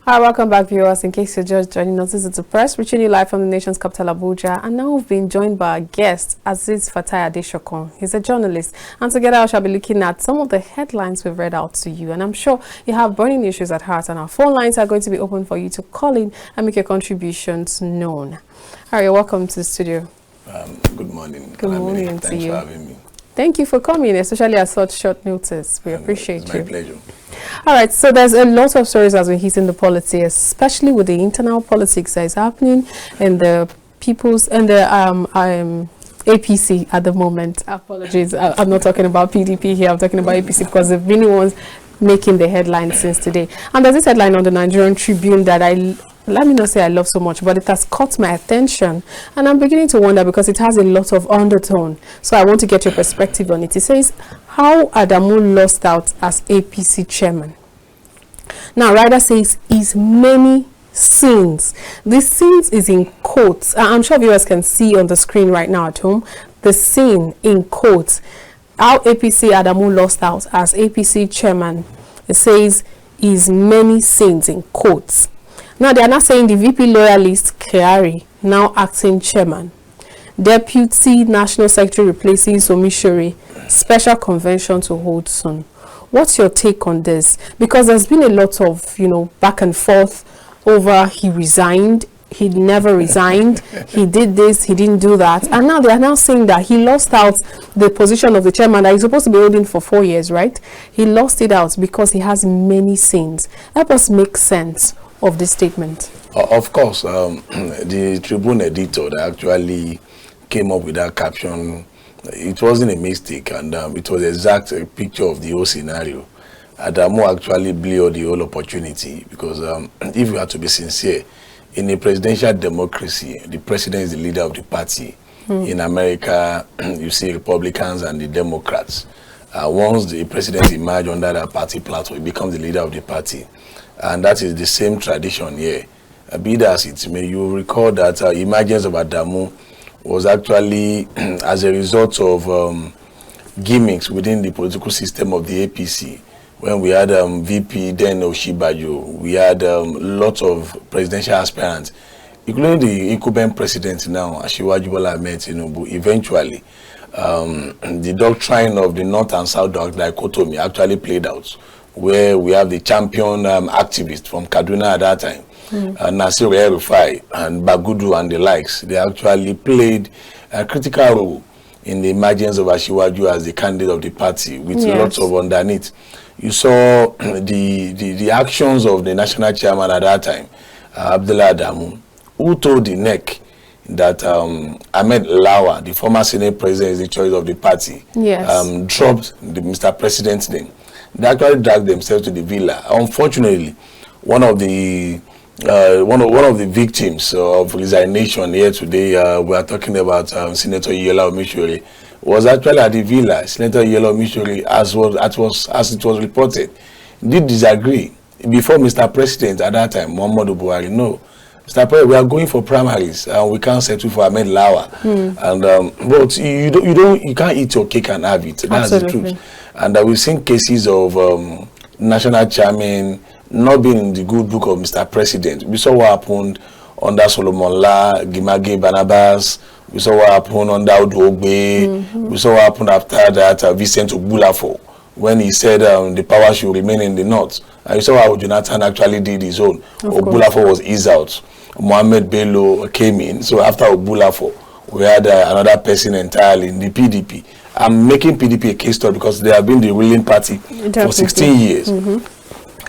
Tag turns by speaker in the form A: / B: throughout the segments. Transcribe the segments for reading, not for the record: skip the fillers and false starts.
A: Hi, welcome back, viewers. In case you're just joining us, this is the press, reaching you live from the nation's capital, Abuja. And now we've been joined by our guest, Azeez Adesokan. He's a journalist. And together we shall be looking at some of the headlines we've read out to you. And I'm sure you have burning issues at heart. And our phone lines are going to be open for you to call in and make your contributions known. All right, welcome to the studio.
B: Good morning.
A: Good morning to you.
B: Thanks for having me.
A: Thank you for coming, especially at such short notice. We appreciate you.
B: It's my pleasure.
A: All right, so there's a lot of stories that's been hitting the politics, especially with the internal politics that is happening and the people's and the APC at the moment. Apologies, I'm not talking about PDP here. I'm talking about APC because they've been the ones making the headlines since today. And there's this headline on the Nigerian Tribune that let me not say I love so much, but it has caught my attention. And I'm beginning to wonder because it has a lot of undertone. So I want to get your perspective on it. It says, how Adamu lost out as APC chairman. Now, Ryder says, his many sins. The sins is in quotes. I'm sure viewers can see on the screen right now at home. The sin in quotes. How APC Adamu lost out as APC chairman. It says, his many sins in quotes. Now, they are not saying the VP loyalist, Kyari, now acting chairman. Deputy National Secretary replaces Omishori, special convention to hold soon. What's your take on this? Because there's been a lot of, back and forth over he resigned, he never resigned, he did this, he didn't do that. And now they are now saying that he lost out the position of the chairman that he's supposed to be holding for 4 years, right? He lost it out because he has many sins. Help us make sense of this statement.
B: Of course, the Tribune editor that actually came up with that caption, it wasn't a mistake, and it was exact a picture of the whole scenario. Adamu actually blew the whole opportunity because if you have to be sincere, in a presidential democracy, the president is the leader of the party. In America, you see Republicans and the Democrats. Once the president emerges under that party platform, he becomes the leader of the party. And that is the same tradition here. Be that as it may, you recall that emergence of Adamu was actually as a result of gimmicks within the political system of the APC. When we had VP then Oshibajo, we had lots of presidential aspirants, including the incumbent president now, Asiwaju Bola Ahmed Tinubu. Eventually, the doctrine of the North and South dichotomy actually played out, where we have the champion activist from Kaduna at that time, Nasir El-Rufai and Bagudu and the likes. They actually played a critical role in the emergence of Asiwaju as the candidate of the party, with lots of underneath. You saw the actions of the national chairman at that time, Abdullah Adamu, who told the NEC that Ahmed Lawa, the former Senate president, is the choice of the party, dropped the Mr. President's name. They actually dragged themselves to the villa. Unfortunately, one of the victims of resignation here today, we are talking about Senator Yela Omishori, was actually at the villa. Senator Yela Omishori, as it was reported, did disagree before Mr. President at that time, Muhammadu Buhari. No, Mr. President, we are going for primaries, and we can't settle for Ahmed Lawa. And but you can't eat your cake and have it. That's
A: Absolutely.
B: the truth. And we've seen cases of national chairman not being in the good book of Mr. President. We saw what happened under Solomon La, Gimage Barnabas. We saw what happened under Odogbe. We saw what happened after that Vincent Ogbulafo, when he said the power should remain in the north. And you saw how Jonathan actually did his own. Ogbulafo was eased out. Mohammed Bello came in. So after Ogbulafo, we had another person entirely in the PDP. I'm making PDP a case study because they have been the ruling party for 16 years.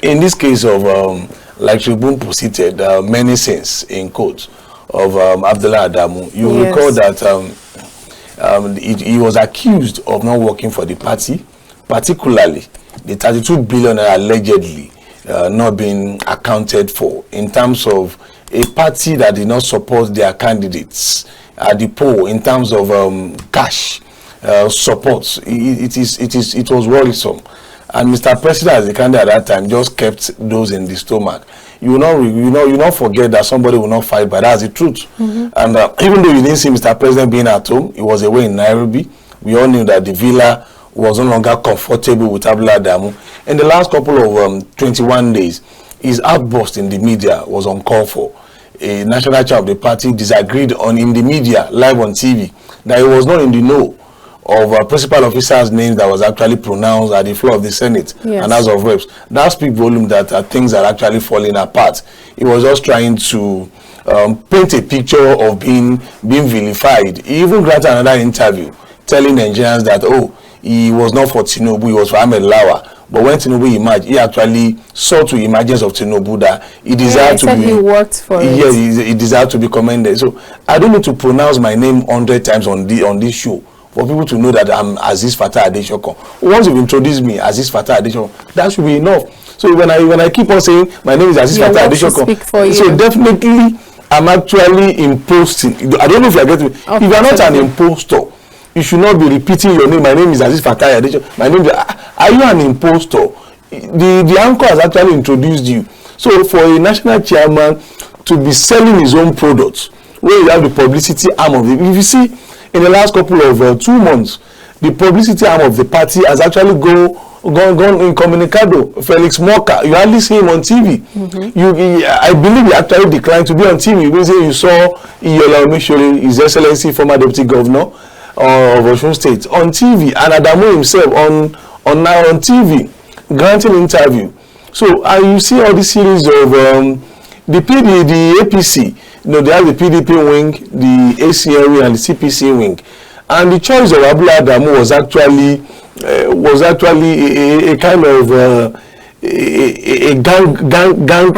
B: In this case of, like Tribune posited, many sins in quotes of Abdullah Adamu, you recall that he was accused of not working for the party, particularly the 32 billion allegedly not being accounted for in terms of a party that did not support their candidates at the poll in terms of cash support. It was worrisome. And Mr. President, as the candidate at that time, just kept those in the stomach. You not forget that somebody will not fight, but that's the truth. And even though you didn't see Mr. President being at home, he was away in Nairobi. We all knew that the villa was no longer comfortable with Abdullah Adamu. In the last couple of 21 days, his outburst in the media was uncalled for. A national chair of the party disagreed in the media, live on TV, that he was not in the know of principal officers' names that was actually pronounced at the floor of the Senate and House of Reps. That speaks volume that things are actually falling apart. He was just trying to paint a picture of being vilified. He even granted another interview telling Nigerians that, oh, he was not for Tinubu, he was for Ahmed Lawa. But when Tinubu emerged, he actually saw to emergence of Tinubu that he desired to be.
A: He worked for it.
B: Yeah, he desired to be commended. So I don't need to pronounce my name 100 times on this show for people to know that I'm Azeez Adesokan. Once you've introduced me, Azeez Adesokan, that should be enough. So when I keep on saying my name is Azeez Adesokan, so definitely I'm actually imposting. I don't know if you are getting me. If you are not an impostor, you should not be repeating your name. My name is Azeez Adesokan. My name is. Are you an impostor? The anchor has actually introduced you. So for a national chairman to be selling his own products, where you have the publicity arm of it, if you see in the last couple of 2 months, the publicity arm of the party has actually gone incommunicado. Felix Moka, you hardly see him on TV. I believe he actually declined to be on TV. You saw Olamide, His Excellency, former Deputy Governor of Osun State, on TV, and Adamu himself on TV, granting interview. So you see all this series of the APC. They have the PDP wing, the ACN wing, and the CPC wing, and the choice of Adamu was actually a kind of a gang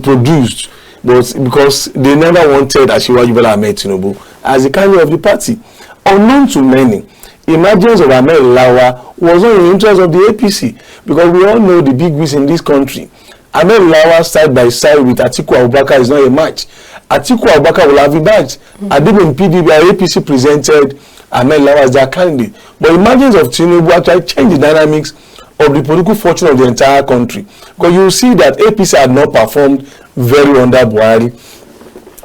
B: produced, but because they never wanted Asiwaju Bola Ahmed Tinubu as the candidate of the party. Unknown to many, emergence of Ahmed Lawa was not in the interest of the APC, because we all know the big wigs in this country. Ahmed Lawa side by side with Atiku Abubakar is not a match. Atiku Abubakar will have emerged. Adamu in PDP APC presented Ahmed Lawa as their candidate. But emergence of Tinubu actually changed the dynamics of the political fortune of the entire country. Because you see that APC had not performed very under Buhari.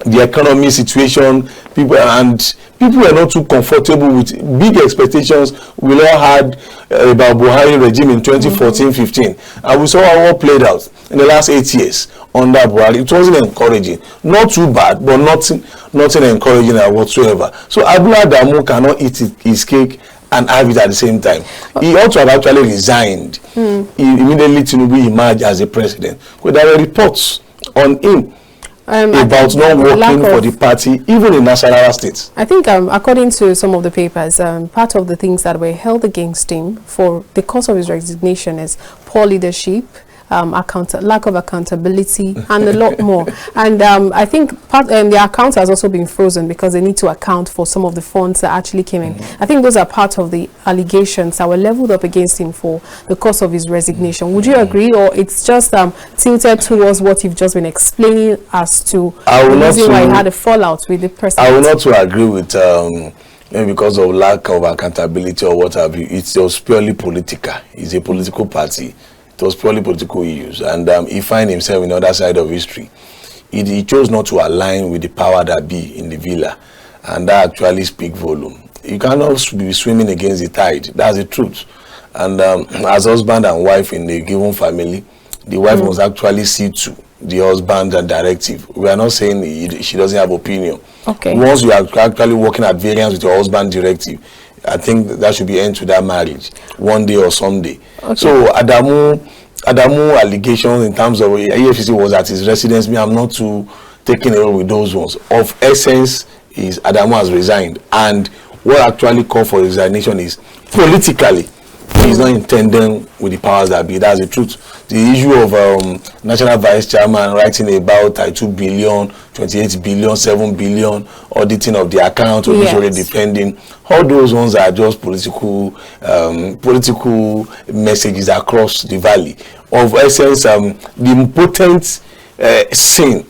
B: The economy situation, people were not too comfortable with big expectations we all had about Buhari regime in 2014-15, and we saw how all played out in the last 8 years under Buhari. It wasn't encouraging, not too bad, but nothing encouraging whatsoever. So Adamu cannot eat his cake and have it at the same time. He ought to have actually resigned. Immediately Tinubu emerged as a president. Because there were reports on him about not working for the party, even in Nasarawa State.
A: I think according to some of the papers, part of the things that were held against him for the cause of his resignation is poor leadership, lack of accountability, and a lot more. And I think the account has also been frozen because they need to account for some of the funds that actually came in. I think those are part of the allegations that were leveled up against him for the cause of his resignation. Would you agree, or it's just tilted towards what you've just been explaining as to the reason why he had a fallout with the president?
B: I will not agree with maybe because of lack of accountability or what have you. It's just purely political. It's a political party. It was purely political issues, and he find himself in the other side of history. He chose not to align with the power that be in the villa, and that actually speaks volume. You cannot be swimming against the tide. That's the truth. And as husband and wife in the given family, the wife must actually see to the husband's directive. We are not saying she doesn't have opinion.
A: Okay.
B: Once you are actually working at variance with your husband's directive, I think that should be end to that marriage one day or someday. Okay. So Adamu allegations in terms of AFC was at his residence. I'm not too taken away with those ones. Of essence is Adamu has resigned, and what actually called for resignation is politically he's not intending with the powers that be. That's the truth. The issue of national vice chairman writing about 2 billion, 28 billion, 7 billion, auditing of the account, officially defending, all those ones are just political messages across the valley. Of essence, the important sin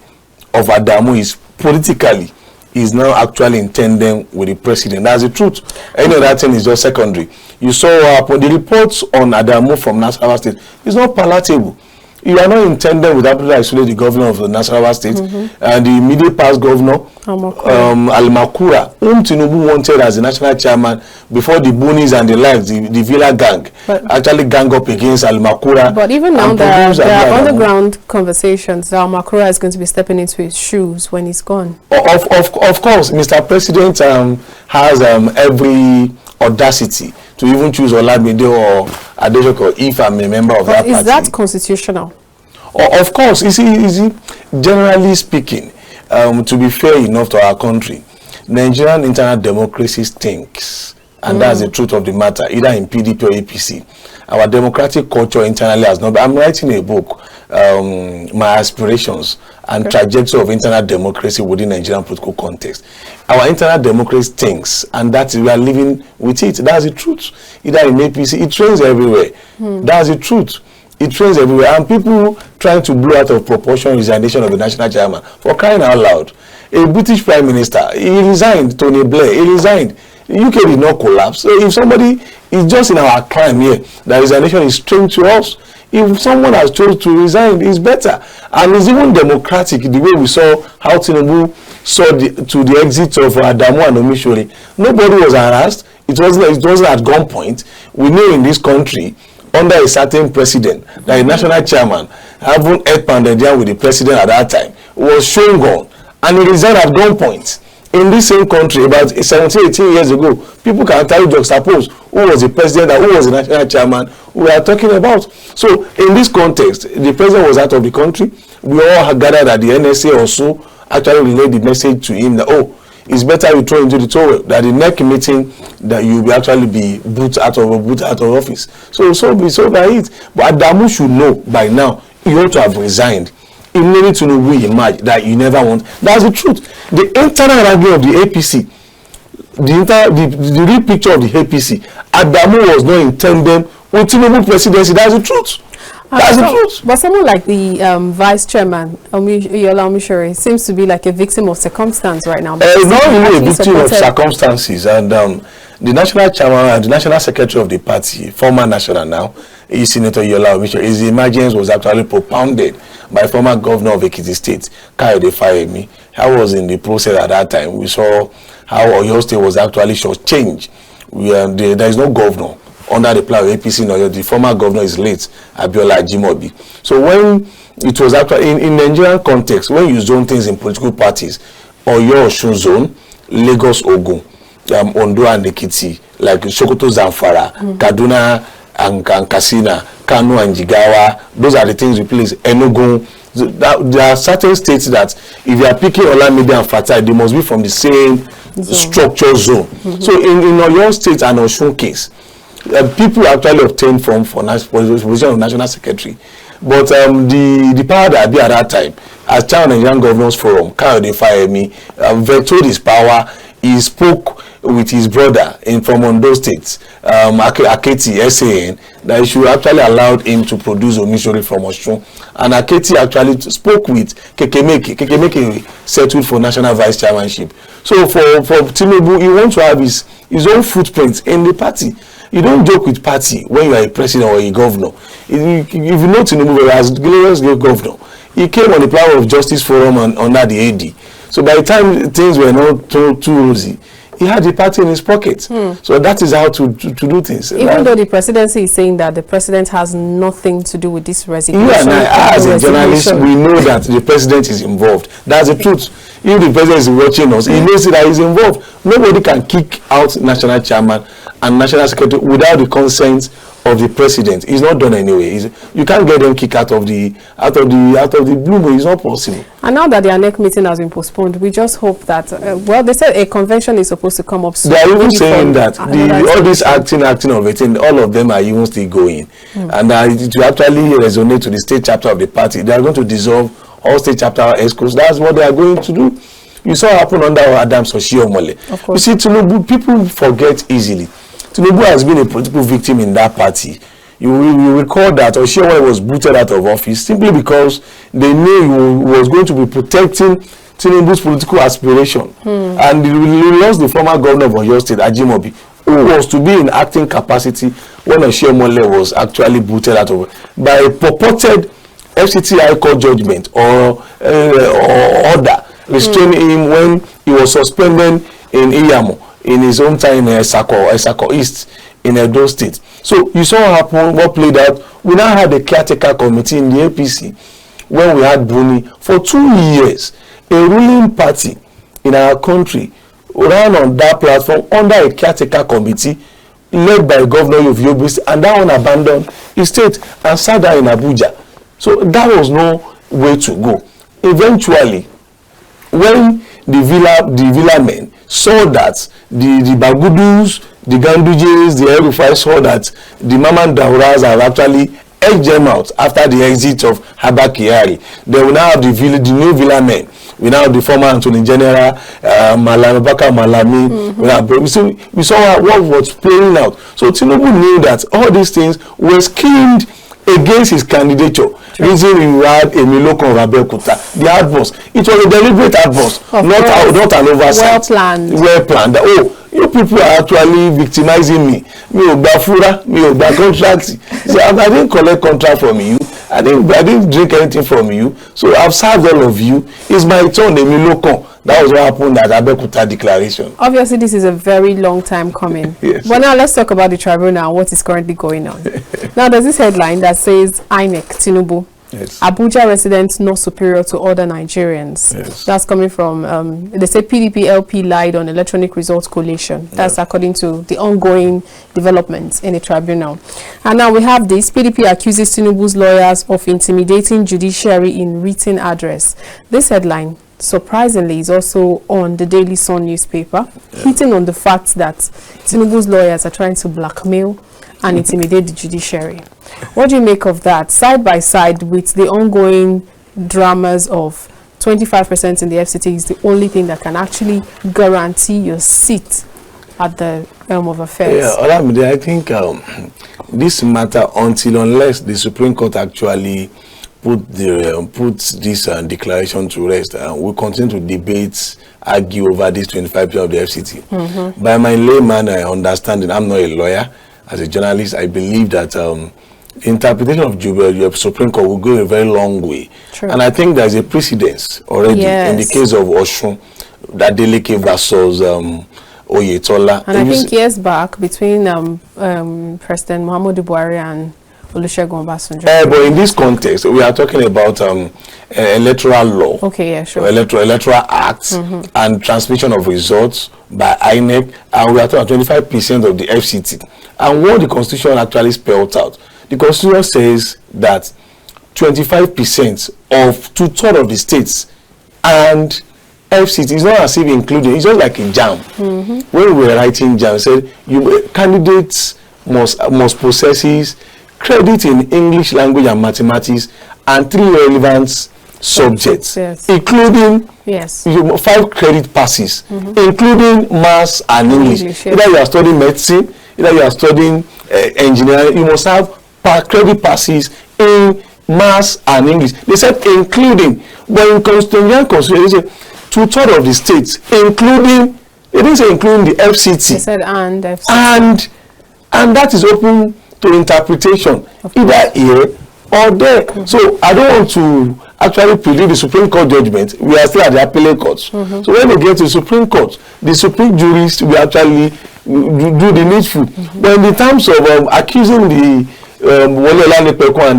B: of Adamu is politically is now actually intending with the president. That's the truth. Any other thing is just secondary. You saw the reports on Adamu from Nasarawa State is not palatable. You are not intended with absolutely isolate the governor of the Nasarawa state and the immediate past governor, Al-Makura, whom Tinubu wanted as the national chairman before the Bunis and the likes, the Villa gang, actually gang up against Al-Makura.
A: But even now there are underground conversations. Al-Makura is going to be stepping into his shoes when he's gone.
B: Of course, Mr. President has every audacity to even choose Olamide or Adesokan if I'm a member of that party.
A: Is that constitutional?
B: Of course. You see, generally speaking, to be fair enough to our country, Nigerian internal democracy stinks. And that's the truth of the matter, either in PDP or APC. Our democratic culture internally has not been. I'm writing a book, my aspirations and trajectory of internal democracy within Nigerian political context. Our internal democracy stinks, and that we are living with it. That's the truth. Either in APC, it trains everywhere. That's the truth. It trains everywhere, and people trying to blow out of proportion resignation of the national chairman, for crying out loud. A British Prime Minister, he resigned. Tony Blair, he resigned. The UK did not collapse. So if somebody is just in our crime here, that resignation is strange to us. If someone has chosen to resign, it's better. And it's even democratic, the way we saw how Tinubu saw to the exit of Adamu and Omishori. Nobody was harassed. It wasn't at gunpoint. We know in this country, under a certain president, that a national chairman, having head-pounded down with the president at that time, was shown gun, and he resigned at gunpoint. In this same country, about 17, 18 years ago, people can tell you, juxtapose who was the president and who was the national chairman we are talking about. So, in this context, the president was out of the country. We all had gathered at the NSA or so, actually relayed the message to him that, oh, it's better you throw into the towel, that the next meeting that you will actually be put out of office. So by it. But Adamu should know by now, he ought to have resigned. Immediately Tinubu emerge that you never want. That's the truth. The internal wrangling of the APC, the real picture of the APC, Adamu was not intended with Tinubu presidency. That's the truth. That's the truth.
A: But someone like the vice chairman, Omishori, seems to be like a victim of circumstance right now.
B: Not really a victim of circumstances. And the national chairman and the national secretary of the party, former national now, is Senator Yola Omishori. His emergence was actually propounded by former governor of Ekiti State, Kayode Fayemi. I was in the process at that time. We saw how Oyo State was actually shortchanged. There is no governor under the plan of APC in Oyo. The former governor is late, Abiola Ajimobi. So when it was actually in Nigerian context, when you zone things in political parties, Oyo Osun zone, Lagos Ogun, Ondo and Ekiti, like Sokoto Zamfara, Kaduna and Katsina, Kano and Jigawa, those are the things we place. Enugu. There are certain states that if you are picking Olamide and Fatai, they must be from the same structure zone. So in Oyo State and Osun case, people actually obtained for position of national secretary. But the power that be at that time, as chairman of the Nigerian Governors Forum, Kayode Fayemi vetoed his power. He spoke with his brother from Ondo State, Aketi, SAN, that he should actually allow him to produce Omishori from Osun. And Aketi actually spoke with Kekemeke. Kekemeke settled for national vice chairmanship. So for Tinubu, he wants to have his own footprint in the party. You don't joke with party when you are a president or a governor. If you know Tinubu as glorious governor, he came on the power of Justice Forum under the AD. So by the time things were not too rosy, he had the party in his pocket. So that is how to do things.
A: Even though the presidency is saying that the president has nothing to do with this resignation.
B: You and I, as a journalist, we know that the president is involved. That's the truth. If the president is watching us, he knows that he's involved. Nobody can kick out national chairman and national secretary without the consent of the president. It's not done anyway. You can't get them kicked out of the blue, but it's not possible. And
A: now that the ANEC meeting has been postponed, we just hope that well, they said a convention is supposed to come up soon.
B: They are even saying that all this acting of it, all of them are even still going, and it will actually resonate to the state chapter of the party. They are going to dissolve all state chapter exco's. That's what they are going to do. You saw happen under Adams Oshiomhole. You see, Tinubu, people forget easily. Tinubu has been a political victim in that party. You will recall that Oshiomhole was booted out of office simply because they knew he was going to be protecting Tinubu's political aspiration. And he lost the former governor of Oyo State, Ajimobi, who was to be in acting capacity when Oshiomhole was actually booted out of by a purported FCT High Court judgment or order restraining him when he was suspended in Iyamo in his own time in Esako East in Edo State. So you saw what happened, what played out. We now had a caretaker committee in the APC when we had Bruni for 2 years. A ruling party in our country ran on that platform under a caretaker committee led by Governor of Yobe State, and that one abandoned his state and sat there in Abuja. So that was no way to go. Eventually, when the villa men saw that the Bagudus, the Gandujes, the El-Rufai saw that the Maman Dauras have actually edged them out after the exit of Abba Kyari, they will now have the new villa men. We now have the former Attorney General, Baka Malami. So we saw what was playing out. So Tinubu knew that all these things were schemed against his candidature. Reason he had a Miloko of Abeokuta. The adverse. It was a deliberate adverse, not an oversight. Well planned. Oh, you people are actually victimizing me. Me Obafura, me Oba contract. See, I didn't collect contract from you. I didn't drink anything from you. So I've served all of you. It's my turn, Emiloko. That was what happened at Abeokuta declaration.
A: Obviously, this is a very long time coming.
B: Yes.
A: But now let's talk about the tribunal and what is currently going on. Now, there's this headline that says INEC, Tinubu.
B: Yes.
A: Abuja residents not superior to other Nigerians.
B: Yes.
A: That's coming from, they say PDP LP lied on electronic results collation. That's according to the ongoing developments in the tribunal. And now we have this. PDP accuses Tinubu's lawyers of intimidating judiciary in written address. This headline, surprisingly, is also on the Daily Sun newspaper, hitting on the fact that Tinubu's lawyers are trying to blackmail and intimidate the judiciary. What do you make of that, side by side with the ongoing dramas of 25% in the FCT is the only thing that can actually guarantee your seat at the helm of affairs?
B: Yeah, Olamide, I think this matter, unless the Supreme Court actually put this declaration to rest, and we continue to debate, argue over this 25% of the FCT. By my layman understanding, I'm not a lawyer. As a journalist, I believe that the interpretation of the Supreme Court will go a very long way.
A: True.
B: And I think there's a precedence already in the case of Oshun, that Deleke versus Oyetola.
A: And I think years back, between President Muhammadu Buhari and Olusegun Obasanjo.
B: But in this context, we are talking about electoral law.
A: Okay, yeah, sure.
B: Electoral acts and transmission of results by INEC, and we are talking about 25% of the FCT. And what the Constitution actually spelled out, the Constitution says that 25% of 2/3 of the states and FCT is not as if including, it's just like in JAM. When we were writing JAM, said candidates must possess credit in English language and mathematics and 3 relevant subjects, including 5 credit passes, including maths and English. Either you are studying medicine, either you are studying engineering, you must have credit passes in maths and English. They said including, but in Constitution, they said 2/3 of the states, including, they didn't say including the FCT.
A: They said and FCT.
B: And that is open to interpretation, either here or there. So I don't want to actually predict the Supreme Court judgment. We are still at the appellate courts. So when we get to the Supreme Court, the Supreme jurists will actually do the needful. But in the terms of accusing the and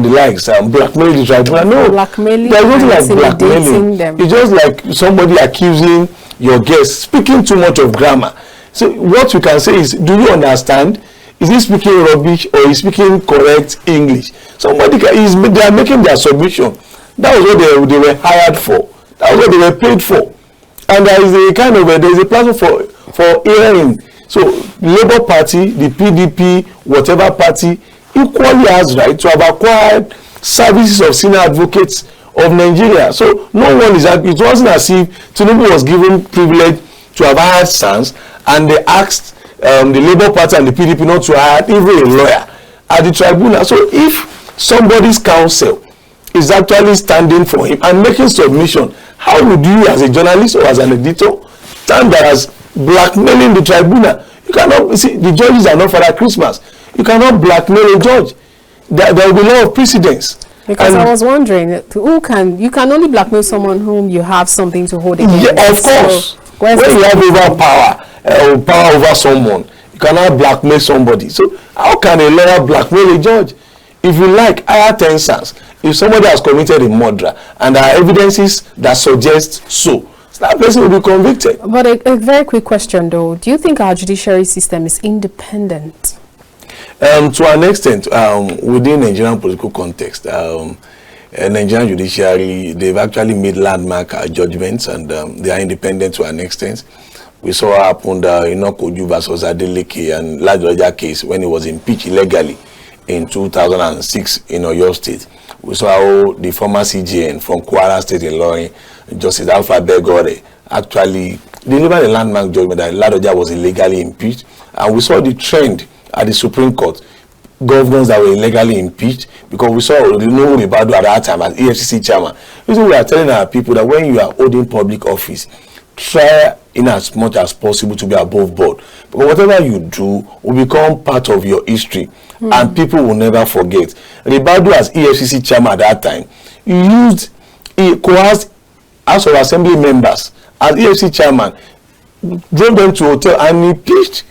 B: the likes, blackmailing the tribunal, no, there's nothing like blackmailing. It's just like somebody accusing your guest, speaking too much of grammar. So what we can say is, do you understand? Is he speaking rubbish or is he speaking correct English? Somebody they are making their submission. That was what they were hired for. That was what they were paid for. And there is a kind of there is a platform for hearing. So Labour Party, the PDP, whatever party, equally has right to have acquired services of senior advocates of Nigeria. So no one is. It wasn't as if Tinubu was given privilege to have hired SANS, and they asked the Labour Party and the PDP not to hire even a lawyer at the tribunal. So if somebody's counsel is actually standing for him and making submission, how would you, as a journalist or as an editor, stand there as blackmailing the tribunal? You cannot, see, the judges are not Father Christmas. You cannot blackmail a judge. There will be a lot of precedents.
A: Because I was wondering, you can only blackmail someone whom you have something to hold against.
B: Yeah, of course. So, when you have power over someone, you cannot blackmail somebody. So how can a lawyer blackmail a judge? If you like, hire 10 sons. If somebody has committed a murder and there are evidences that suggest so, that person will be convicted.
A: But a very quick question though, do you think our judiciary system is independent?
B: To an extent, within Nigerian political context, Nigerian judiciary, they've actually made landmark judgments, and they are independent to an extent. We saw what happened in Okoju versus Adeleke and Ladoja case when he was impeached illegally in 2006 in Oyo State. We saw how the former CJN from Kwara State in Ilorin, Justice Alpha Begore, actually delivered a landmark judgment that Ladoja was illegally impeached. And we saw the trend at the Supreme Court, governors that were illegally impeached, because we saw Adamu at that time as EFCC chairman. Reason we are telling our people that when you are holding public office, try in as much as possible to be above board, because whatever you do will become part of your history, and people will never forget. Ribadu as EFCC chairman at that time, he coerced House of Assembly members as EFCC chairman, drove them to hotel and impeached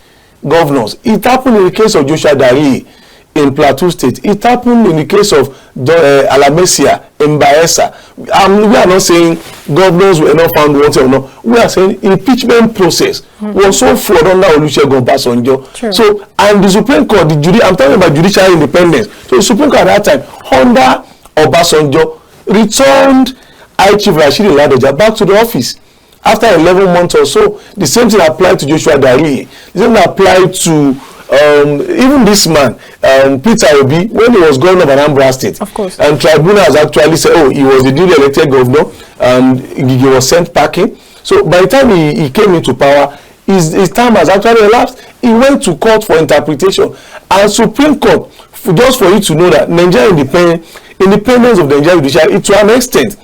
B: governors. It happened in the case of Joshua Dari in Plateau State. It happened in the case of Alamesia in Bayelsa. We are not saying governors were not found wanted or not. We are saying impeachment process was so flawed under Olusegun Obasanjo. So, and the Supreme Court, I'm talking about judicial independence. So the Supreme Court at that time, under Obasanjo, returned High Chief Rashidi Ladoja back to the office. After 11 months or so, the same thing applied to Joshua Dari. The same thing applied to even this man, Peter Obi, when he was governor of Anambra State.
A: Of course.
B: And tribunal has actually said, oh, he was the duly elected governor, and he was sent packing. So by the time he came into power, his time has actually elapsed. He went to court for interpretation. And Supreme Court, just for you to know that Nigerian independence of the Nigerian judiciary, to an extent,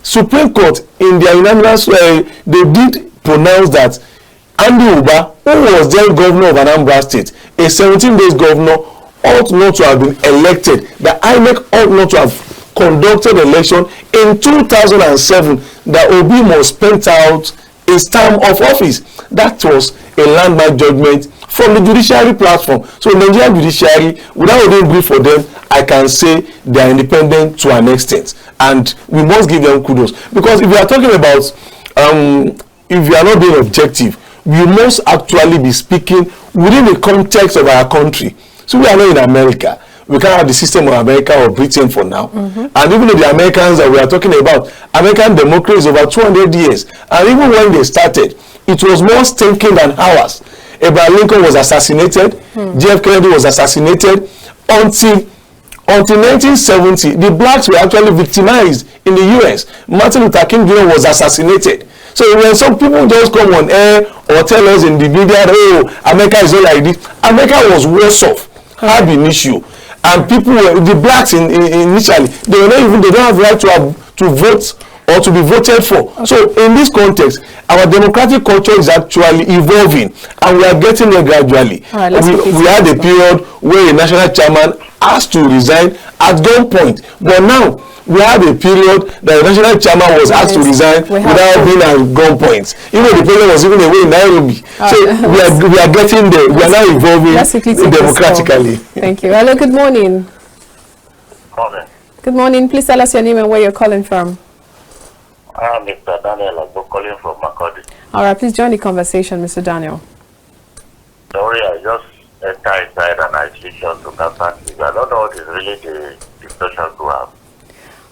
B: Supreme Court in their unanimous they did pronounce that Andy Uba, who was then governor of Anambra State, a 17 days governor, ought not to have been elected. The INEC ought not to have conducted election in 2007. That Obi must spend out his term of office. That was a landmark judgment from the judiciary platform. So Nigerian judiciary, without any brief for them, I can say they are independent to an extent, and we must give them kudos. Because if we are talking about, if we are not being objective, we must actually be speaking within the context of our country. So we are not in America. We can't have the system of America or Britain for now. And even though the Americans that we are talking about, American democracy is over 200 years. And even when they started, it was more stinking than ours. Abraham Lincoln was assassinated. JF Kennedy was assassinated. Until 1970, the blacks were actually victimized in the US. Martin Luther King Jr. was assassinated. So when some people just come on air or tell us in the media, oh, America is not like this, America was worse off, had an issue. And people were, the blacks initially, they don't have the right to vote or to be voted for. So in this context, our democratic culture is actually evolving, and we are getting there gradually. We had a period where a national chairman asked to resign at gunpoint, but now we have a period that the national chairman was asked to resign without being at gunpoint. Even the president was even away in Nairobi. So we are getting there. We are now evolving democratically.
A: Thank you. Hello, good morning.
C: Morning.
A: Good morning. Please tell us your name and where you're calling from.
C: I'm Mr. Daniel. I'm calling from Makodi.
A: All right, please join the conversation, Mr. Daniel.
C: Sorry, I just entered inside and I switched on to KAFTAN. I don't know what is really the discussion to have.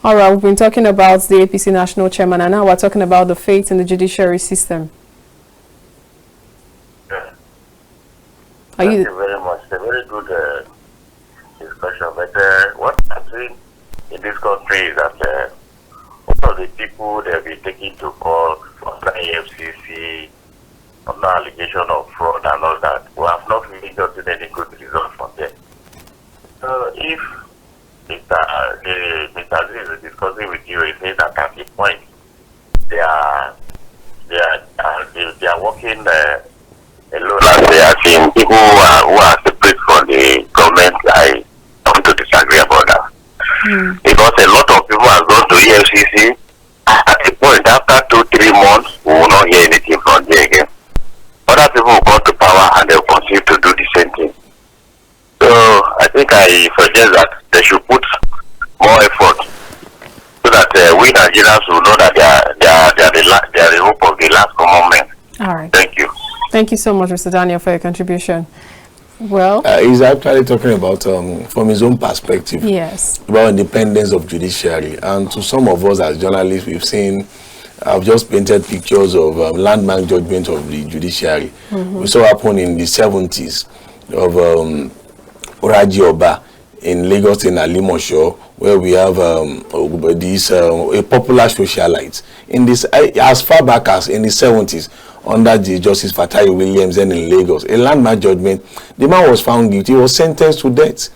A: All right, we've been talking about the APC national chairman, and now we're talking about the faith in the judiciary system.
C: Yeah.
A: Thank
C: you very much. It's a very good discussion. But what I'm seeing in this country is that most of the people they'll be taking to court under AFCC, under allegation of fraud and all that, we have not really gotten any good result from them. So if Mr. Azeez is discussing with you, he says that at this point they are working alone. They are seeing people who are separate from the government. I come to disagree about that. Because a
A: Thank you so much, Mr. Daniel, for your contribution. Well,
B: he's actually talking about, from his own perspective,
A: yes,
B: about independence of judiciary. And to some of us as journalists, we've seen, I've just painted pictures of landmark judgment of the judiciary. We saw happen in the 70s of Oraji Oba in Lagos in Alimosho, where we have this a popular socialite. In this, as far back as in the 70s, under the Justice Fatai Williams and in Lagos, a landmark judgment, the man was found guilty, he was sentenced to death.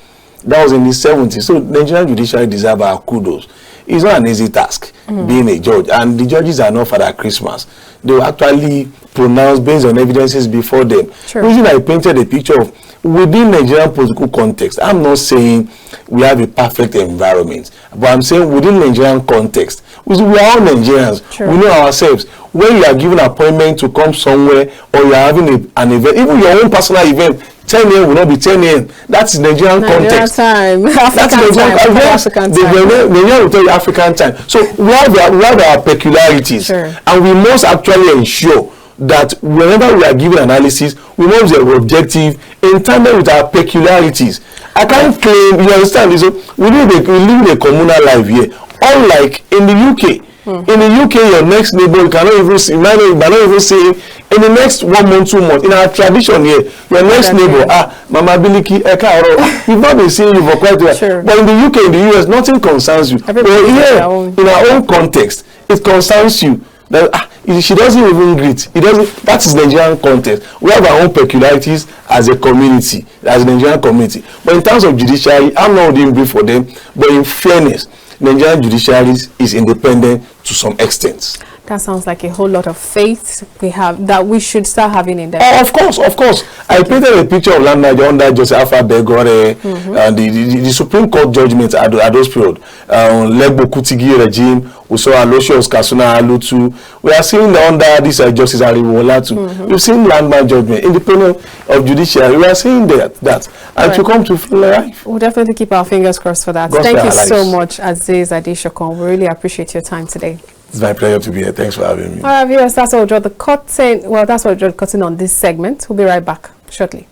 B: That was in the 70s. So the Nigerian judiciary deserve our kudos. It's not an easy task being a judge, and the judges are not Father Christmas. They will actually pronounce based on evidences before them.
A: Sure.
B: Reason I painted a picture of within Nigerian political context. I'm not saying we have a perfect environment, but I'm saying within Nigerian context, we are all Nigerians.
A: Sure.
B: We know ourselves. When you are given an appointment to come somewhere, or you are having an event, even your own personal event, 10 a.m. will not be 10 a.m. That's Nigerian context.
A: Time.
B: That's African time. Nigerian will tell you African time. So we have our peculiarities,
A: sure,
B: and we must actually ensure that whenever we are giving analysis, we must be objective in tandem with our peculiarities. I can't claim, you understand, so we live a communal life here. Unlike in the UK. In the UK, your next neighbor, you cannot even see, you might not even see him in the next 1 month, 2 months. In our tradition here, your next neighbor, Mama Biliki, we've not been seeing you for quite a while.
A: Sure.
B: But in the UK, in the US, nothing concerns you. But here, in our own context, it concerns you. That she doesn't even greet. It doesn't. That is Nigerian context. We have our own peculiarities as a community, as a Nigerian community. But in terms of judiciary, I'm not doing brief for them. But in fairness, Nigerian judiciary is independent to some extent.
A: That sounds like a whole lot of faith we have that we should start having in that.
B: Oh, of course. I painted a picture of landmark under Joseph Alpha Begore and the Supreme Court judgment at those period. Legbo Kutigi regime, we saw Aloysius Kasuna Alutu. We are seeing under this Justice Ariwolatu. We've seen landmark judgment, independent of judiciary. We are seeing that. And to come to full life.
A: We'll definitely keep our fingers crossed for that. Thank you so much, Azeez Adesokan. We really appreciate your time today.
B: It's my pleasure to be here. Thanks for having me.
A: All right, viewers, that's what we'll draw the curtain. Well, that's what we'll draw the curtain on this segment. We'll be right back shortly.